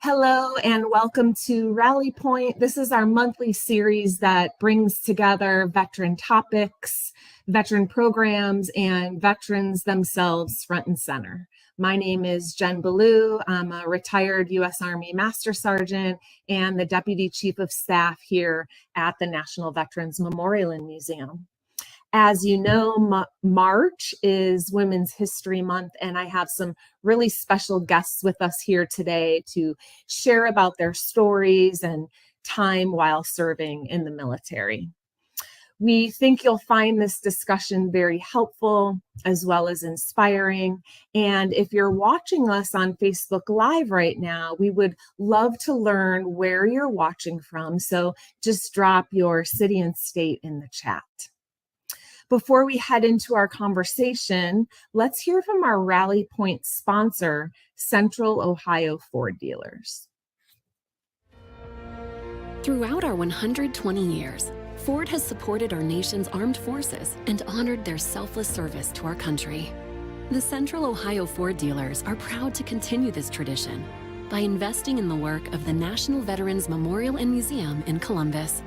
Hello and welcome to Rally Point. This is our monthly series that brings together veteran topics, veteran programs, and veterans themselves front and center. My name is Jen Ballou. I'm a retired U.S. Army Master Sergeant and the Deputy Chief of Staff here at the National Veterans Memorial and Museum. As you know, March is Women's History Month, and I have some really special guests with us here today to share about their stories and time while serving in the military. We think you'll find this discussion very helpful as well as inspiring. And if you're watching us on Facebook Live right now, we would love to learn where you're watching from. So just drop your city and state in the chat. Before we head into our conversation, let's hear from our Rally Point sponsor, Central Ohio Ford Dealers. Throughout our 120 years, Ford has supported our nation's armed forces and honored their selfless service to our country. The Central Ohio Ford Dealers are proud to continue this tradition by investing in the work of the National Veterans Memorial and Museum in Columbus.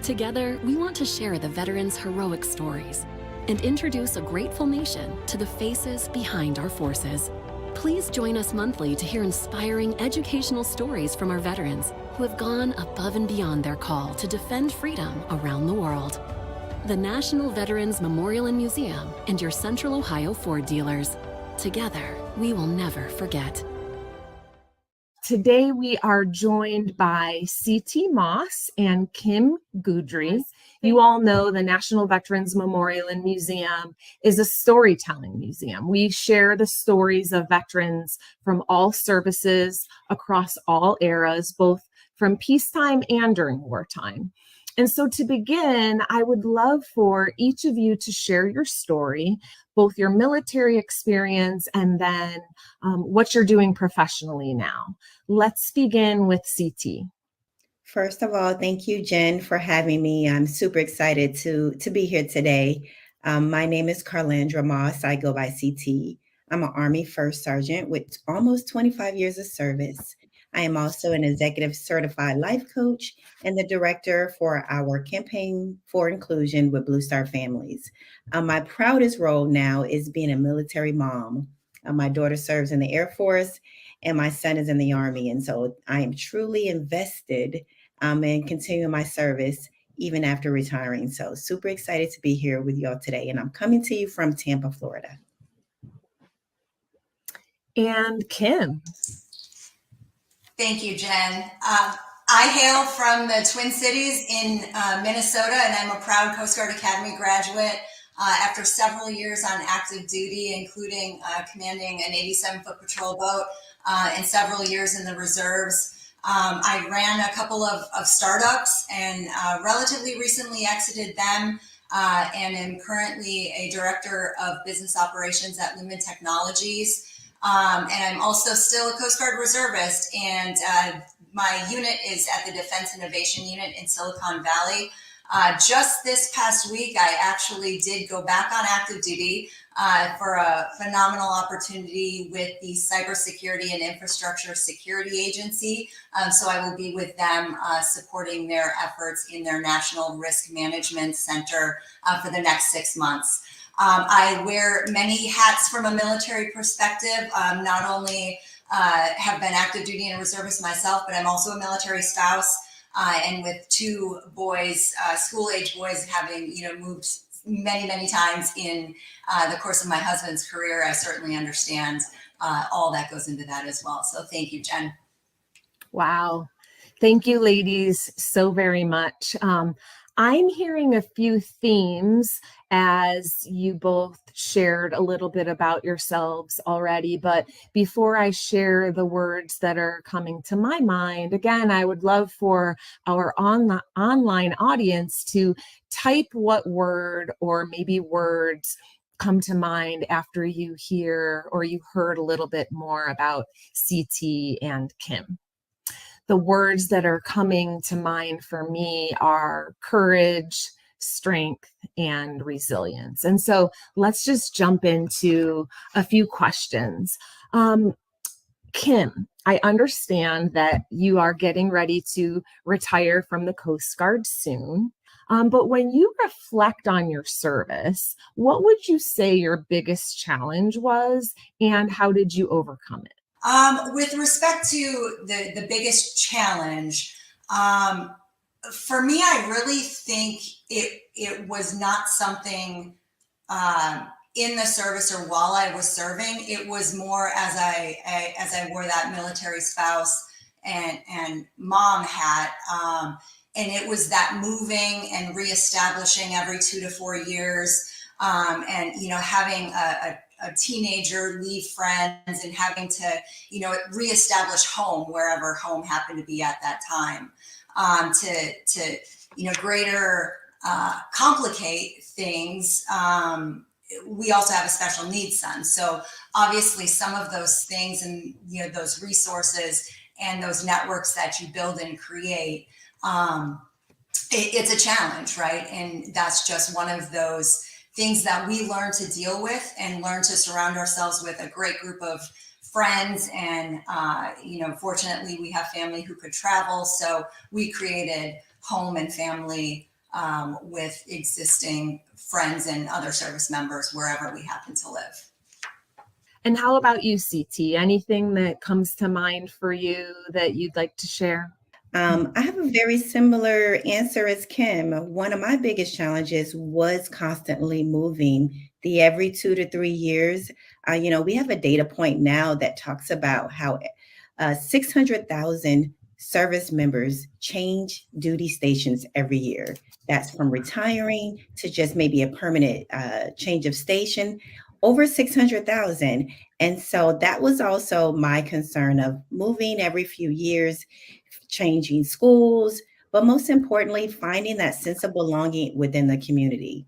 Together, we want to share the veterans' heroic stories and introduce a grateful nation to the faces behind our forces. Please join us monthly to hear inspiring educational stories from our veterans who have gone above and beyond their call to defend freedom around the world. The National Veterans Memorial and Museum and your Central Ohio Ford dealers. Together, we will never forget. Today, we are joined by C.T. Moss and Kim Guedry. You all know the National Veterans Memorial and Museum is a storytelling museum. We share the stories of veterans from all services across all eras, both from peacetime and during wartime. And so to begin, I would love for each of you to share your story, both your military experience and then what you're doing professionally now. Let's begin with CT. First of all, thank you, Jen, for having me. I'm super excited to be here today. My name is Carlandra Moss. I go by CT. I'm an Army First Sergeant with almost 25 years of service. I am also an executive certified life coach and the director for our campaign for inclusion with Blue Star Families. My proudest role now is being a military mom. My daughter serves in the Air Force and my son is in the Army. And so I am truly invested in continuing my service even after retiring. So super excited to be here with y'all today. And I'm coming to you from Tampa, Florida. And Kim. Thank you, Jen. I hail from the Twin Cities in Minnesota, and I'm a proud Coast Guard Academy graduate. After several years on active duty, including commanding an 87-foot patrol boat and several years in the reserves, I ran a couple of startups and relatively recently exited them and am currently a director of business operations at Lumen Technologies. And I'm also still a Coast Guard reservist, and my unit is at the Defense Innovation Unit in Silicon Valley. Just this past week, I actually did go back on active duty for a phenomenal opportunity with the Cybersecurity and Infrastructure Security Agency. So I will be with them supporting their efforts in their National Risk Management Center for the next 6 months. I wear many hats from a military perspective. Not only have been active duty and a reservist myself, but I'm also a military spouse. And with two boys, school-age boys, having moved many times in the course of my husband's career, I certainly understand all that goes into that as well. So thank you, Jen. Wow. Thank you, ladies, so very much. I'm hearing a few themes as you both shared a little bit about yourselves already. But before I share the words that are coming to my mind, again, I would love for our online audience to type what word or maybe words come to mind after you hear or you heard a little bit more about CT and Kim. The words that are coming to mind for me are courage, strength, and resilience. And so let's just jump into a few questions. Kim, I understand that you are getting ready to retire from the Coast Guard soon. But when you reflect on your service, what would you say your biggest challenge was, and how did you overcome it? With respect to the biggest challenge, for me, I really think it was not something in the service or while I was serving. It was more as I wore that military spouse and mom hat. And it was that moving and reestablishing every 2 to 4 years, and having a teenager leave friends and having to reestablish home wherever home happened to be at that time, to greater complicate things. We also have a special needs son, so obviously some of those things and those resources and those networks that you build and create, it's a challenge, right? And that's just one of those things that we learn to deal with and learn to surround ourselves with a great group of friends. And fortunately we have family who could travel, so we created home and family with existing friends and other service members wherever we happen to live. And how about you, CT? Anything that comes to mind for you that you'd like to share? I have a very similar answer as Kim. One of my biggest challenges was constantly moving. The every 2 to 3 years, we have a data point now that talks about how 600,000 service members change duty stations every year. That's from retiring to just maybe a permanent change of station, over 600,000. And so that was also my concern of moving every few years, changing schools, but most importantly, finding that sense of belonging within the community.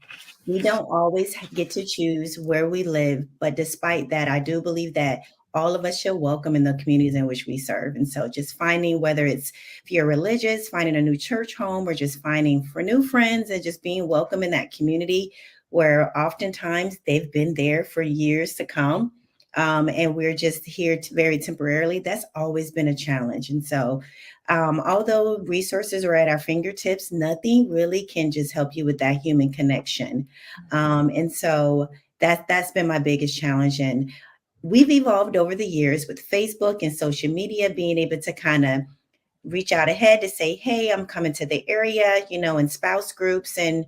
We don't always get to choose where we live, but despite that, I do believe that all of us should welcome in the communities in which we serve. And so just finding, whether it's if you're religious, finding a new church home, or just finding for new friends and just being welcome in that community where oftentimes they've been there for years to come. And we're just here very temporarily. That's always been a challenge. And so although resources are at our fingertips, nothing really can just help you with that human connection. And so that's been my biggest challenge. And we've evolved over the years with Facebook and social media, being able to kind of reach out ahead to say, hey, I'm coming to the area, in spouse groups and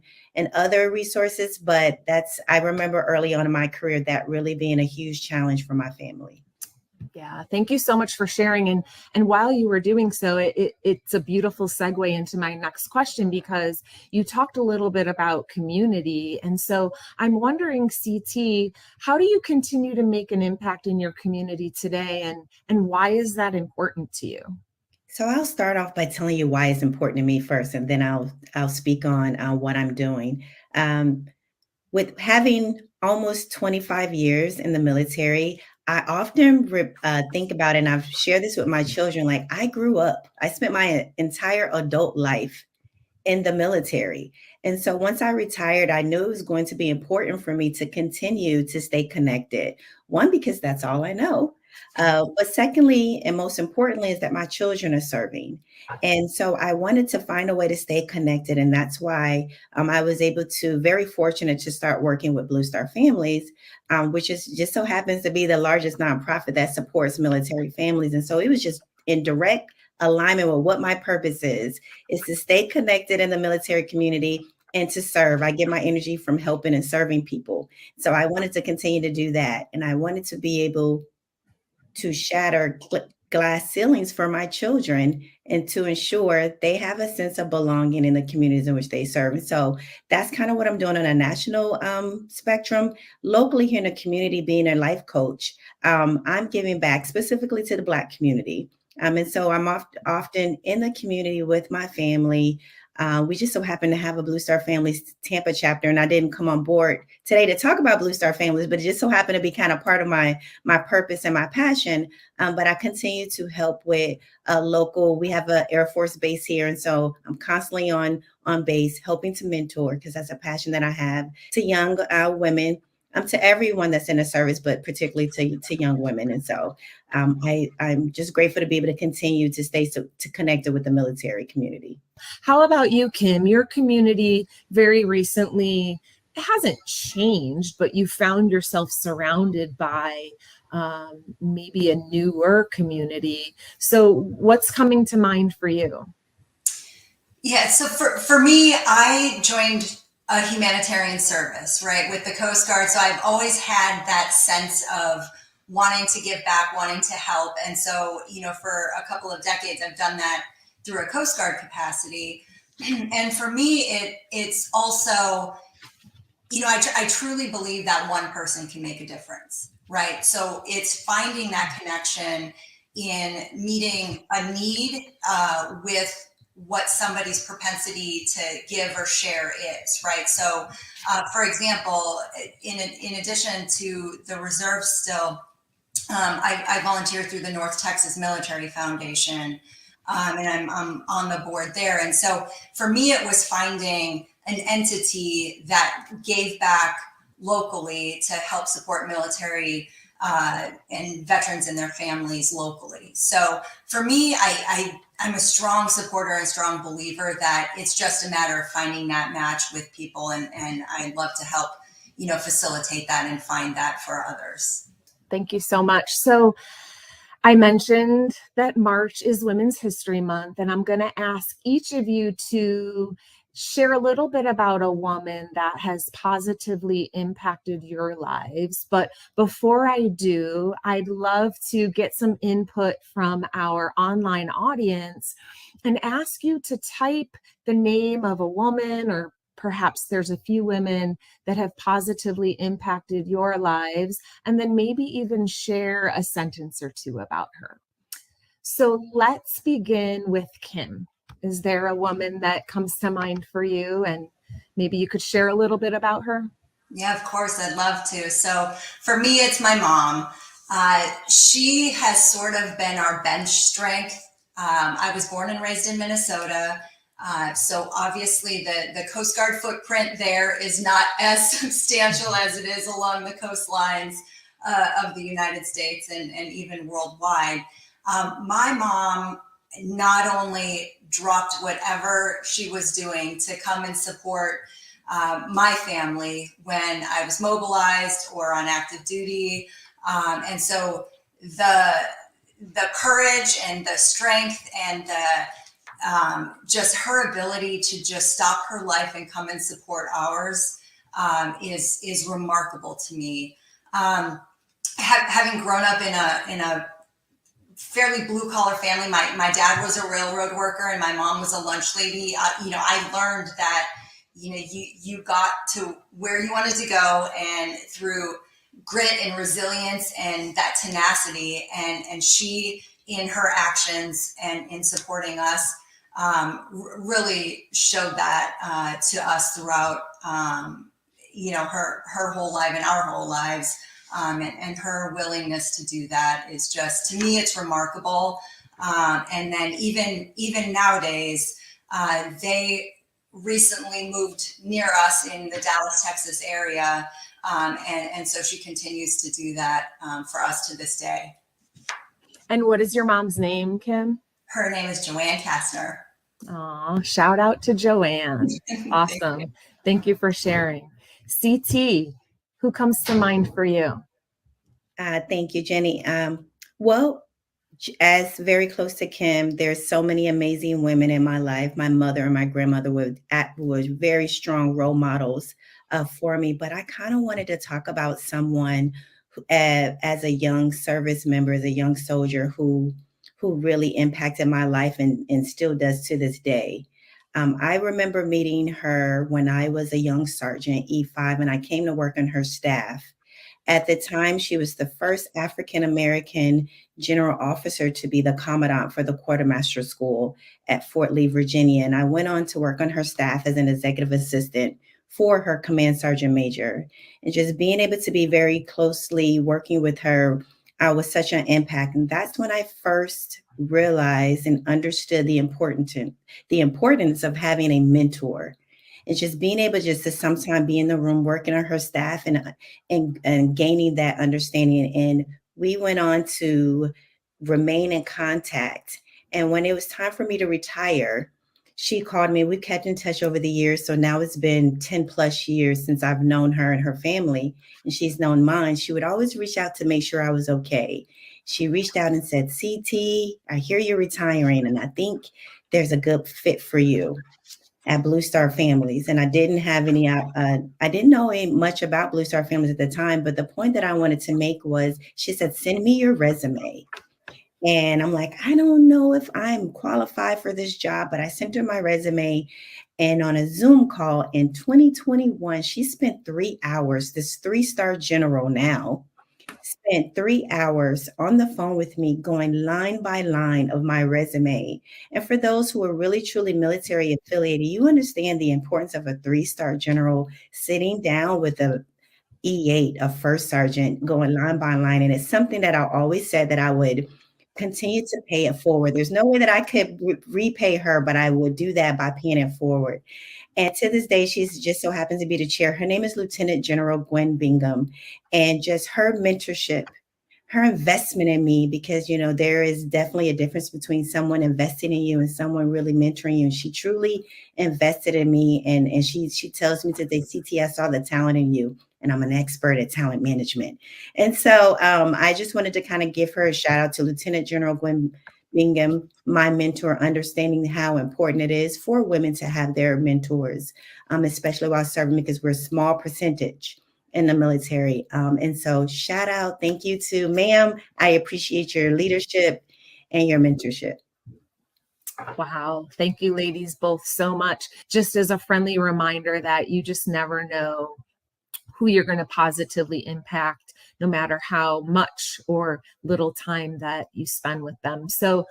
other resources. But I remember early on in my career, that really being a huge challenge for my family. Yeah, thank you so much for sharing. And while you were doing so, it's a beautiful segue into my next question, because you talked a little bit about community. And so I'm wondering, CT, how do you continue to make an impact in your community today? And why is that important to you? So I'll start off by telling you why it's important to me first, and then I'll speak on what I'm doing. With having almost 25 years in the military, I often think about, and I've shared this with my children, like I spent my entire adult life in the military. And so once I retired, I knew it was going to be important for me to continue to stay connected. One, because that's all I know. But secondly, and most importantly, is that my children are serving. And so I wanted to find a way to stay connected. And that's why I was very fortunate to start working with Blue Star Families, which is just so happens to be the largest nonprofit that supports military families. And so it was just in direct alignment with what my purpose is to stay connected in the military community and to serve. I get my energy from helping and serving people. So I wanted to continue to do that. And I wanted to be able to shatter glass ceilings for my children and to ensure they have a sense of belonging in the communities in which they serve. And so that's kind of what I'm doing on a national spectrum. Locally here in the community, being a life coach, I'm giving back specifically to the Black community. And so I'm often in the community with my family. We just so happen to have a Blue Star Families Tampa chapter, and I didn't come on board today to talk about Blue Star Families, but it just so happened to be kind of part of my purpose and my passion. But I continue to help with local. We have an Air Force base here, and so I'm constantly on base helping to mentor, because that's a passion that I have, to young women to everyone that's in the service, but particularly to young women. And so I'm just grateful to be able to continue to stay to connected with the military community. How about you, Kim? Your community very recently, it hasn't changed, but you found yourself surrounded by maybe a newer community. So what's coming to mind for you? Yeah, so for me, I joined a humanitarian service, right, with the Coast Guard. So I've always had that sense of wanting to give back, wanting to help. And so, for a couple of decades, I've done that through a Coast Guard capacity. And for me, it's also, I truly believe that one person can make a difference, right? So it's finding that connection in meeting a need with what somebody's propensity to give or share is, right? So, for example, in addition to the reserve still, I volunteer through the North Texas Military Foundation, and I'm on the board there. And so for me, it was finding an entity that gave back locally to help support military and veterans and their families locally. So for me, I'm a strong supporter and strong believer that it's just a matter of finding that match with people. And I'd love to help, facilitate that and find that for others. Thank you so much. So I mentioned that March is Women's History Month, and I'm going to ask each of you to share a little bit about a woman that has positively impacted your lives. But before I do, I'd love to get some input from our online audience and ask you to type the name of a woman, or perhaps there's a few women that have positively impacted your lives, and then maybe even share a sentence or two about her. So let's begin with Kim. Is there a woman that comes to mind for you? And maybe you could share a little bit about her? Yeah, of course, I'd love to. So for me, it's my mom. She has sort of been our bench strength. I was born and raised in Minnesota. So obviously the Coast Guard footprint there is not as substantial as it is along the coastlines of the United States and even worldwide. My mom not only dropped whatever she was doing to come and support my family when I was mobilized or on active duty. And so the courage and the strength and just her ability to just stop her life and come and support ours is remarkable to me. Having grown up in a fairly blue collar family, my dad was a railroad worker and my mom was a lunch lady. I learned that you got to where you wanted to go, and through grit and resilience and that tenacity, and she in her actions and in supporting us really showed that to us throughout her whole life and our whole lives. And her willingness to do that is just, to me, it's remarkable. And then even nowadays, they recently moved near us in the Dallas, Texas area. And so she continues to do that for us to this day. And what is your mom's name, Kim? Her name is Joanne Kastner. Oh, shout out to Joanne. Awesome. Thank you for sharing. CT, who comes to mind for you? Thank you, Jenny. Well, as very close to Kim, there's so many amazing women in my life. My mother and my grandmother were very strong role models for me. But I kind of wanted to talk about someone who, as a young service member, as a young soldier, who really impacted my life and still does to this day. I remember meeting her when I was a young sergeant, E5, and I came to work on her staff. At the time, she was the first African-American general officer to be the commandant for the quartermaster school at Fort Lee, Virginia. And I went on to work on her staff as an executive assistant for her command sergeant major. And just being able to be very closely working with her was such an impact. And that's when I first realized and understood the importance of having a mentor. And just being able just to sometime be in the room working on her staff and gaining that understanding. And we went on to remain in contact. And when it was time for me to retire, she called me. We kept in touch over the years. So now it's been 10 plus years since I've known her and her family, and she's known mine. She would always reach out to make sure I was okay. She reached out and said, CT, I hear you're retiring, and I think there's a good fit for you at Blue Star Families. And I didn't have any, I didn't know much about Blue Star Families at the time, but the point that I wanted to make was, she said, send me your resume. And I'm like, I don't know if I'm qualified for this job, but I sent her my resume. And on a Zoom call in 2021, she spent 3 hours, this 3-star general now, spent 3 hours on the phone with me going line by line of my resume. And for those who are really truly military affiliated, you understand the importance of a 3-star general sitting down with a E8, a first sergeant, going line by line. And it's something that I always said that I would continue to pay it forward. There's no way that I could repay her, but I would do that by paying it forward. And to this day, she's just so happens to be the chair. Her name is Lieutenant General Gwen Bingham. And just her mentorship, her investment in me, because, you know, there is definitely a difference between someone investing in you and someone really mentoring you. And she truly invested in me. And she tells me today, CT, I saw the talent in you, and I'm an expert at talent management. And so I just wanted to kind of give her a shout out to Lieutenant General Gwen Bingham, my mentor, understanding how important it is for women to have their mentors, especially while serving, because we're a small percentage in the military. And so shout out, thank you to ma'am. I appreciate your leadership and your mentorship. Wow. Thank you, ladies, both so much. Just as a friendly reminder that you just never know who you're going to positively impact, no matter how much or little time that you spend with them. So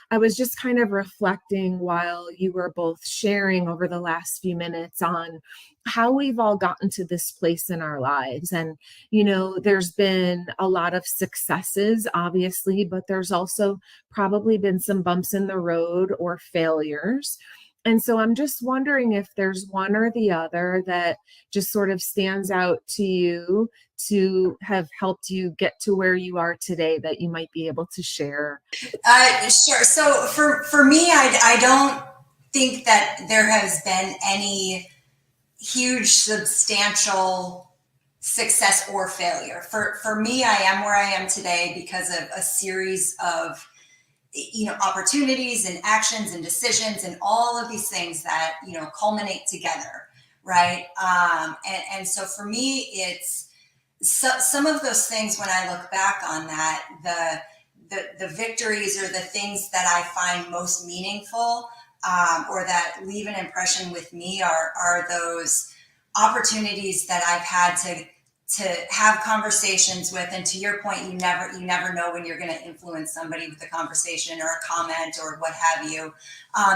I was just kind of reflecting while you were both sharing over the last few minutes on how we've all gotten to this place in our lives. And, you know, there's been a lot of successes, obviously, but there's also probably been some bumps in the road or failures. And so I'm just wondering if there's one or the other that just sort of stands out to you to have helped you get to where you are today that you might be able to share. Sure. So for me, I don't think that there has been any huge substantial success or failure. For me, I am where I am today because of a series of, you know, opportunities and actions and decisions and all of these things that, you know, culminate together. Right. And so for me, it's some of those things when I look back on that, the victories or the things that I find most meaningful, or that leave an impression with me are those opportunities that I've had to have conversations with. And to your point, you never know when you're going to influence somebody with a conversation or a comment or what have you.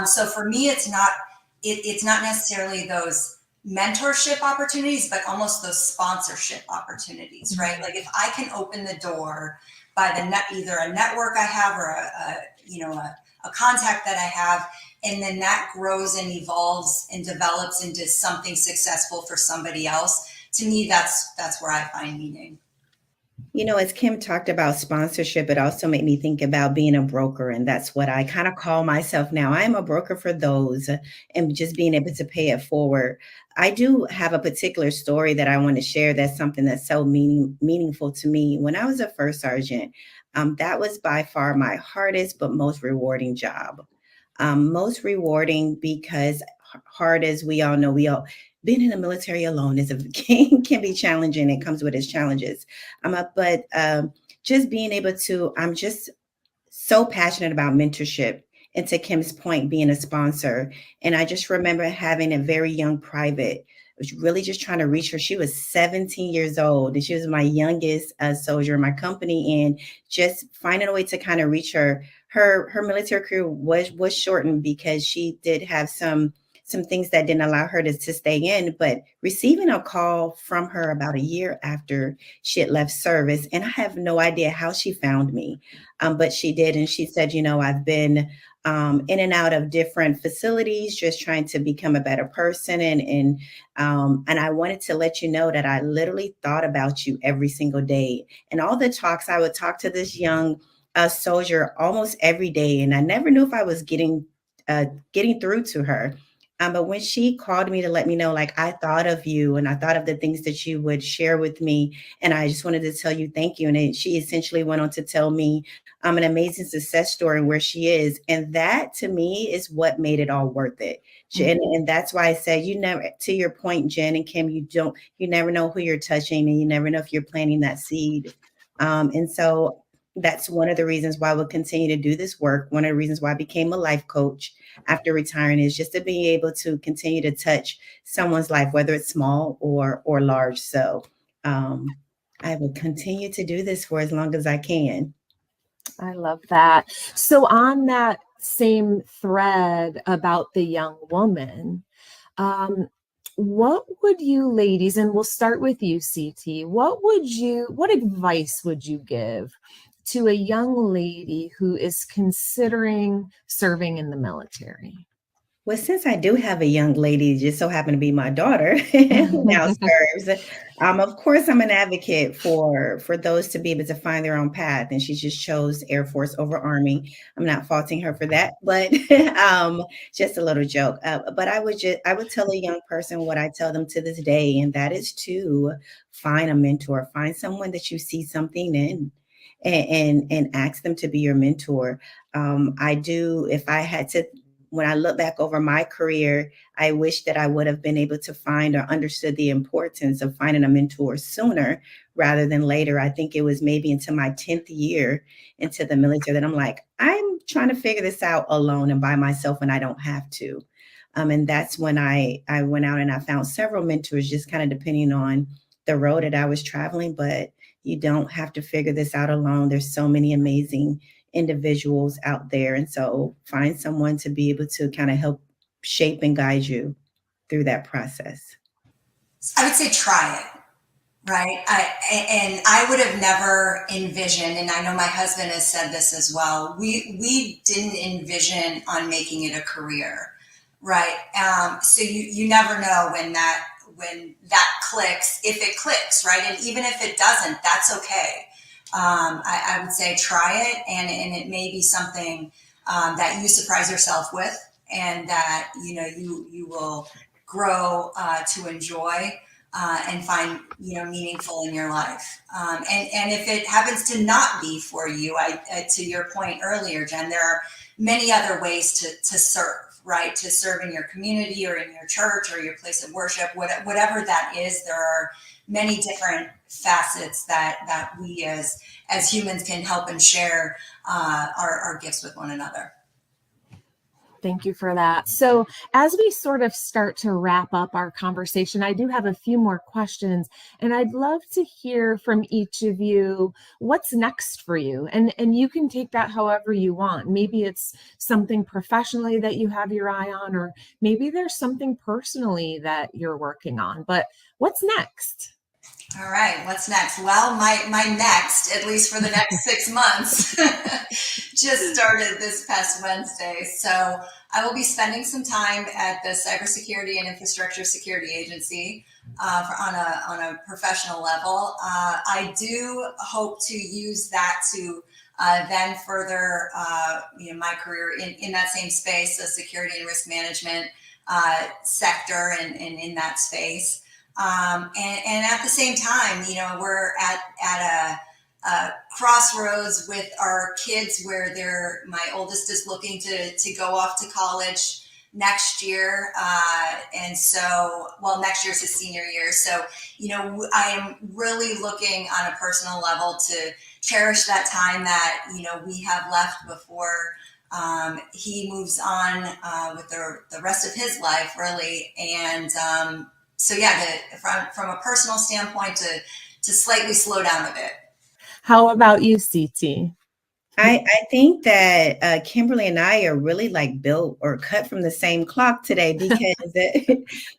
So for me, it's not necessarily those mentorship opportunities, but almost those sponsorship opportunities, right? Like if I can open the door by either a network I have or a contact that I have, and then that grows and evolves and develops into something successful for somebody else. To me, that's where I find meaning. You know, as Kim talked about sponsorship, it also made me think about being a broker. And that's what I kind of call myself now. I am a broker for those, and just being able to pay it forward. I do have a particular story that I want to share. That's something that's so meaningful to me. When I was a first sergeant, that was by far my hardest but most rewarding job. Most rewarding because hard, as we all know, being in the military alone can be challenging. It comes with its challenges. But just being able to, I'm just so passionate about mentorship. And to Kim's point, being a sponsor. And I just remember having a very young private, was really just trying to reach her. She was 17 years old, and she was my youngest soldier in my company. And just finding a way to kind of reach her. Her military career was shortened because she did have some some things that didn't allow her to stay in, but receiving a call from her about a year after she had left service, and I have no idea how she found me, but she did, and she said, I've been in and out of different facilities, just trying to become a better person, and I wanted to let you know that I literally thought about you every single day, and all the talks I would talk to this young soldier almost every day, and I never knew if I was getting through to her. But when she called me to let me know, like, I thought of you and I thought of the things that you would share with me, and I just wanted to tell you thank you. She essentially went on to tell me an amazing success story and where she is, and that to me is what made it all worth it. And that's why I said, you never, to your point, Jen and Kim, you never know who you're touching, and you never know if you're planting that seed. And so that's one of the reasons why we'll continue to do this work. One of the reasons why I became a life coach after retiring is just to be able to continue to touch someone's life, whether it's small or large. So I will continue to do this for as long as I can. I love that. So on that same thread about the young woman, what would you ladies, and we'll start with you, CT, what advice would you give to a young lady who is considering serving in the military? Well, since I do have a young lady, just so happened to be my daughter who now serves, of course, I'm an advocate for those to be able to find their own path. And she just chose Air Force over Army. I'm not faulting her for that, but just a little joke. But I would tell a young person what I tell them to this day, and that is to find a mentor, find someone that you see something in. And ask them to be your mentor. I do, if I had to, when I look back over my career, I wish that I would have been able to find or understood the importance of finding a mentor sooner rather than later. I think it was maybe into my 10th year into the military that I'm like, I'm trying to figure this out alone and by myself, and I don't have to. And that's when I went out and I found several mentors, just kind of depending on the road that I was traveling. But you don't have to figure this out alone. There's so many amazing individuals out there. And so find someone to be able to kind of help shape and guide you through that process. I would say try it, right? I would have never envisioned, and I know my husband has said this as well, we didn't envision on making it a career, right? So you never know when that clicks, if it clicks, right? And even if it doesn't, that's okay. I would say try it, and it may be something that you surprise yourself with, and that you will grow to enjoy and find meaningful in your life. And if it happens to not be for you, to your point earlier, Jen, there are many other ways to serve. Right, to serve in your community or in your church or your place of worship, whatever that is. There are many different facets that we as humans can help and share our gifts with one another. Thank you for that. So as we sort of start to wrap up our conversation, I do have a few more questions, and I'd love to hear from each of you what's next for you. And you can take that however you want. Maybe it's something professionally that you have your eye on, or maybe there's something personally that you're working on. But what's next? All right, what's next? Well, my next, at least for the next 6 months, just started this past Wednesday. So I will be spending some time at the Cybersecurity and Infrastructure Security Agency on a professional level. I do hope to use that to then further my career in that same space, the security and risk management sector, and in that space. And at the same time, we're at a crossroads with our kids where my oldest is looking to go off to college next year. And so, next year's his senior year. So, I am really looking on a personal level to cherish that time that, we have left before he moves on with the rest of his life, really. And, so yeah, from a personal standpoint, to slightly slow down a bit. How about you, CT? I think that Kimberly and I are really like built or cut from the same clock today because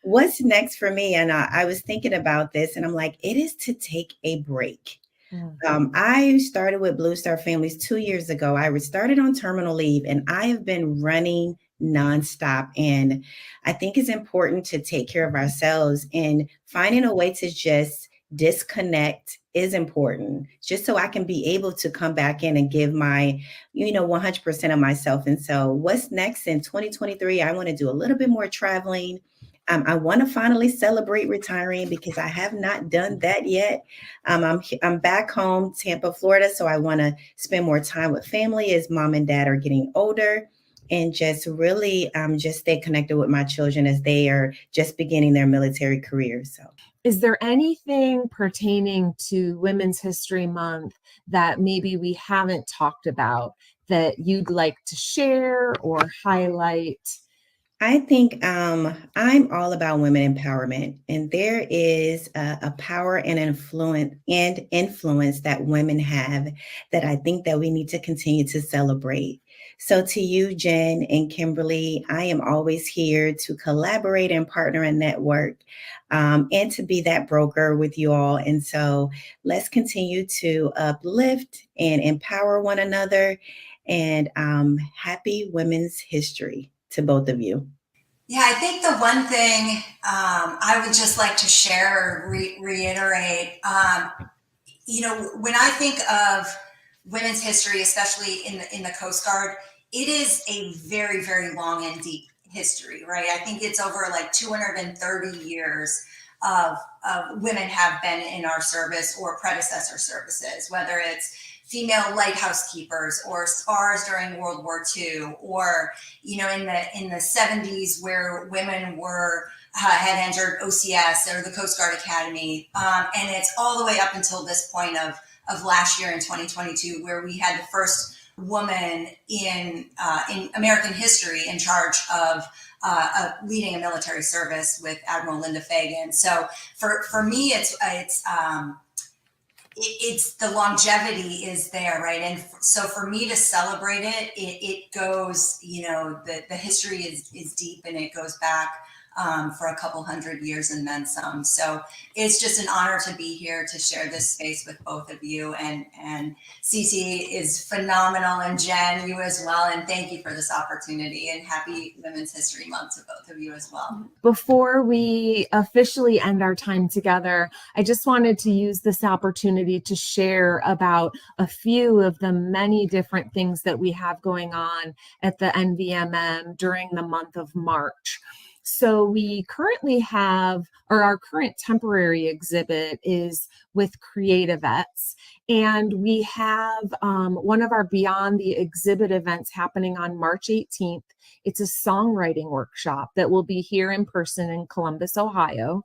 what's next for me? And I was thinking about this and I'm like, it is to take a break. Mm. I started with Blue Star Families 2 years ago. I started on terminal leave and I have been running nonstop. And I think it's important to take care of ourselves, and finding a way to just disconnect is important, just so I can be able to come back in and give my, 100% of myself. And so what's next in 2023? I want to do a little bit more traveling. I want to finally celebrate retiring because I have not done that yet. I'm back home, Tampa, Florida, so I want to spend more time with family as mom and dad are getting older, and just really just stay connected with my children as they are just beginning their military careers. So, is there anything pertaining to Women's History Month that maybe we haven't talked about that you'd like to share or highlight? I think I'm all about women empowerment, and there is a power and influence that women have that I think that we need to continue to celebrate. So, to you, Jen and Kimberly, I am always here to collaborate and partner and network, and to be that broker with you all. And so, let's continue to uplift and empower one another. And happy Women's History to both of you. Yeah, I think the one thing I would just like to share or reiterate, when I think of women's history, especially in the Coast Guard, it is a very, very long and deep history, right? I think it's over like 230 years of women have been in our service or predecessor services, whether it's female lighthouse keepers or spars during World War II, or in the 70s where women were had entered OCS or the Coast Guard Academy, and it's all the way up until this point of last year in 2022, where we had the first woman in American history in charge of leading a military service with Admiral Linda Fagan. So for me, it's the longevity is there, right? And so for me to celebrate it goes, the history is deep, and it goes back for a couple hundred years and then some. So it's just an honor to be here to share this space with both of you. And CT is phenomenal, and Jen, you as well. And thank you for this opportunity, and happy Women's History Month to both of you as well. Before we officially end our time together, I just wanted to use this opportunity to share about a few of the many different things that we have going on at the NVMM during the month of March. So we currently have, or our current temporary exhibit is with Creativettes, and we have one of our Beyond the Exhibit events happening on March 18th. It's a songwriting workshop that will be here in person in Columbus, Ohio.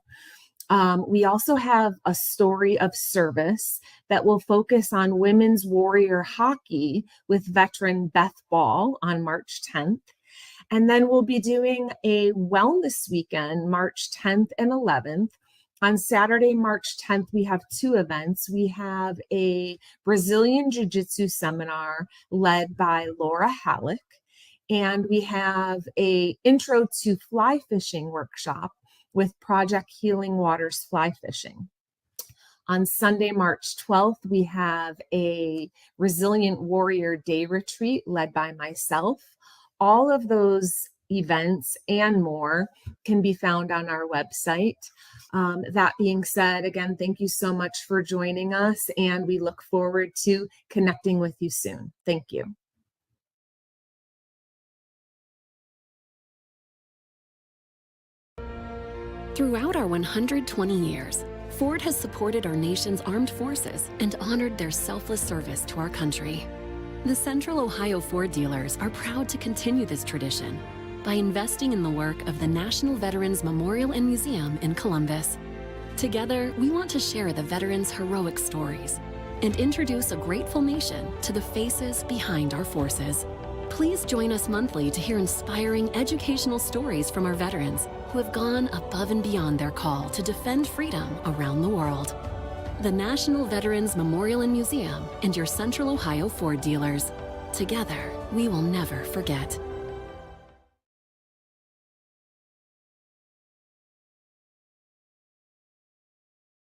We also have a story of service that will focus on women's warrior hockey with veteran Beth Ball on March 10th. And then we'll be doing a wellness weekend, March 10th and 11th. On Saturday, March 10th, we have two events. We have a Brazilian Jiu-Jitsu seminar led by Laura Halleck, and we have a Intro to Fly Fishing workshop with Project Healing Waters Fly Fishing. On Sunday, March 12th, we have a Resilient Warrior Day Retreat led by myself. All of those events and more can be found on our website. That being said, again, thank you so much for joining us, and we look forward to connecting with you soon. Thank you. Throughout our 120 years, Ford has supported our nation's armed forces and honored their selfless service to our country. The Central Ohio Ford dealers are proud to continue this tradition by investing in the work of the National Veterans Memorial and Museum in Columbus. Together, we want to share the veterans' heroic stories and introduce a grateful nation to the faces behind our forces. Please join us monthly to hear inspiring educational stories from our veterans who have gone above and beyond their call to defend freedom around the world. the National Veterans Memorial and Museum, and your Central Ohio Ford dealers. Together, we will never forget.